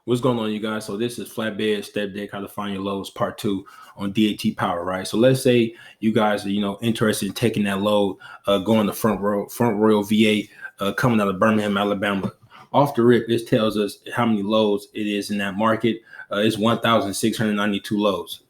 What's going on, you guys? So this is Flatbed Step Deck, how to find your loads, part 2 on DAT power, right? So let's say you guys are, interested in taking that load, going to Front Royal VA, coming out of Birmingham, Alabama. Off the rip, this tells us how many loads it is in that market. It's 1,692 loads.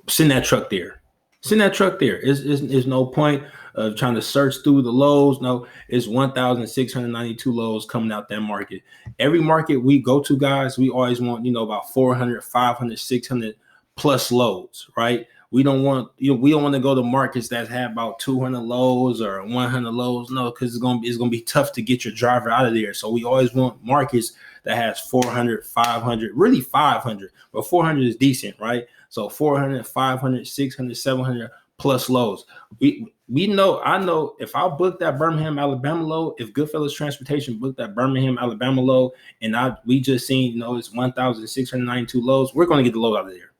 Send that truck there. Send that truck there. It's no point of trying to search through the lows. No, it's 1,692 lows coming out that market. Every market we go to, guys, we always want, about 400, 500, 600 plus loads, right? We don't want, we don't want to go to markets that have about 200 lows or 100 lows. No, because it's gonna be tough to get your driver out of there. So we always want markets that has 400, 500, really 500, but 400 is decent, right? So 400, 500, 600, 700 plus loads. I know if I book that Birmingham, Alabama load, if Goodfellas Transportation booked that Birmingham, Alabama load, and we just seen, it's 1,692 loads, we're going to get the load out of there.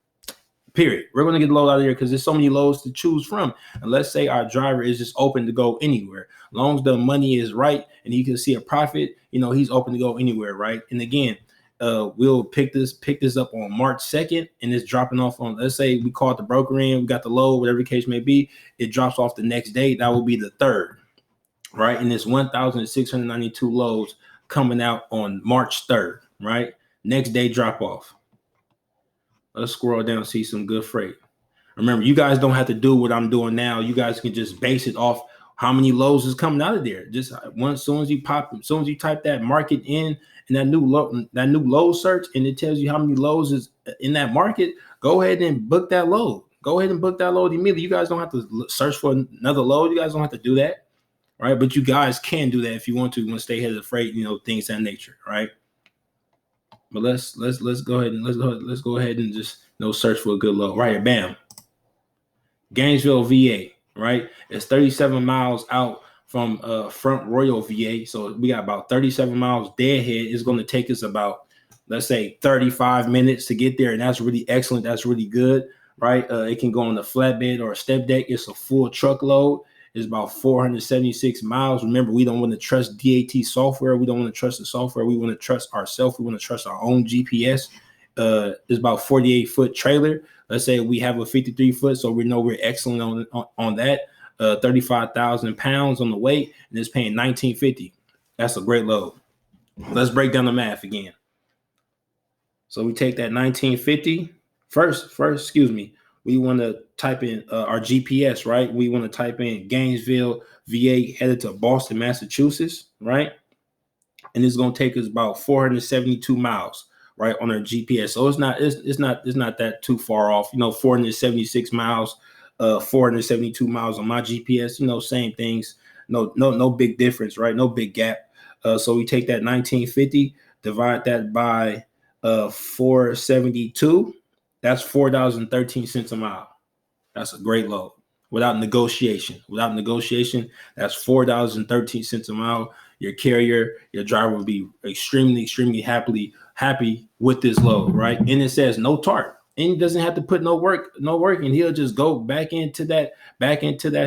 Period. We're going to get the load out of there because there's so many loads to choose from. And let's say our driver is just open to go anywhere. As long as the money is right and he can see a profit, he's open to go anywhere, right? And again, we'll pick this up on March 2nd, and it's dropping off on, let's say we called the broker in, we got the load, whatever the case may be, it drops off the next day. That will be the 3rd, right? And it's 1,692 loads coming out on March 3rd, right? Next day drop off. Let's scroll down and see some good freight. Remember, you guys don't have to do what I'm doing now. You guys can just base it off how many loads is coming out of there. Just as soon as you type that market in that new load search, and it tells you how many loads is in that market, go ahead and book that load. Go ahead and book that load immediately. You guys don't have to search for another load. You guys don't have to do that, right? But you guys can do that if you want to. You want to stay ahead of the freight, things of that nature, right? But let's go ahead and just search for a good load. Right, bam. Gainesville, VA, right? It's 37 miles out from Front Royal VA. So we got about 37 miles deadhead. It's going to take us about, let's say, 35 minutes to get there. And that's really excellent. That's really good, right? It can go on the flatbed or a step deck. It's a full truckload. It's about 476 miles. Remember, we don't want to trust DAT software. We don't want to trust the software. We want to trust ourselves. We want to trust our own GPS. It's about 48-foot trailer. Let's say we have a 53-foot, so we know we're excellent on that. 35,000 pounds on the weight, and it's paying $19.50. That's a great load. Let's break down the math again. So we take that $19.50 first. We want to type in our GPS, right? We want to type in Gainesville, VA, headed to Boston, Massachusetts, right? And it's going to take us about 472 miles, right, on our GPS. So it's not that too far off. 476 miles, 472 miles on my GPS. Same things. No big difference, right? No big gap. So we take that 1950, divide that by 472. That's $4.13 a mile. That's a great load. Without negotiation, that's $4.13 a mile. Your carrier, your driver will be extremely, extremely happy with this load, right? And it says no tarp, and he doesn't have to put no work, and he'll just go back into that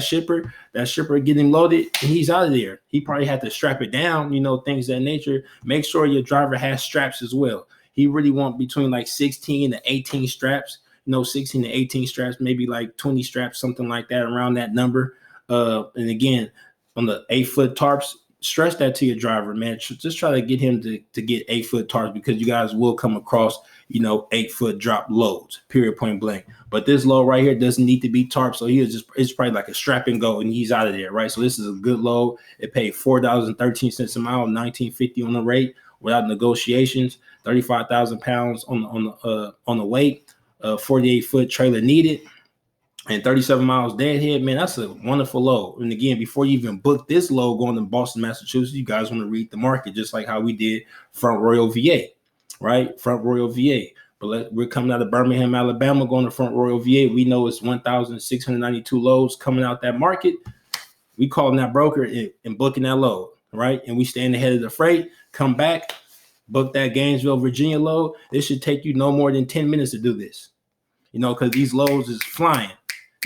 shipper. That shipper getting loaded, and he's out of there. He probably had to strap it down, things of that nature. Make sure your driver has straps as well. He really want between like 16 to 18 straps, 16 to 18 straps, maybe like 20 straps, something like that, around that number. And again, on the 8-foot tarps, stress that to your driver, man. Just try to get him to get 8-foot tarps, because you guys will come across, 8-foot drop loads, period, point blank. But this load right here doesn't need to be tarp. So it's probably like a strap and go, and he's out of there, right? So this is a good load. It paid $4.13 a mile, $19.50 on the rate without negotiations, 35,000 pounds on the weight, 48-foot trailer needed, and 37 miles deadhead. Man, that's a wonderful load. And again, before you even book this load going to Boston, Massachusetts, you guys want to read the market, just like how we did Front Royal VA, right? Front Royal VA. But we're coming out of Birmingham, Alabama, going to Front Royal VA. We know it's 1,692 loads coming out that market. We calling that broker and booking that load, right? And we staying ahead of the freight, come back, book that Gainesville, Virginia load. This should take you no more than 10 minutes to do this, because these loads is flying.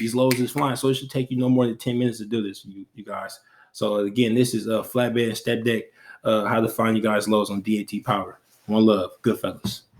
So it should take you no more than 10 minutes to do this, you guys. So again, this is a Flatbed Step Deck, how to find you guys loads on DAT Power. One love. Good fellas.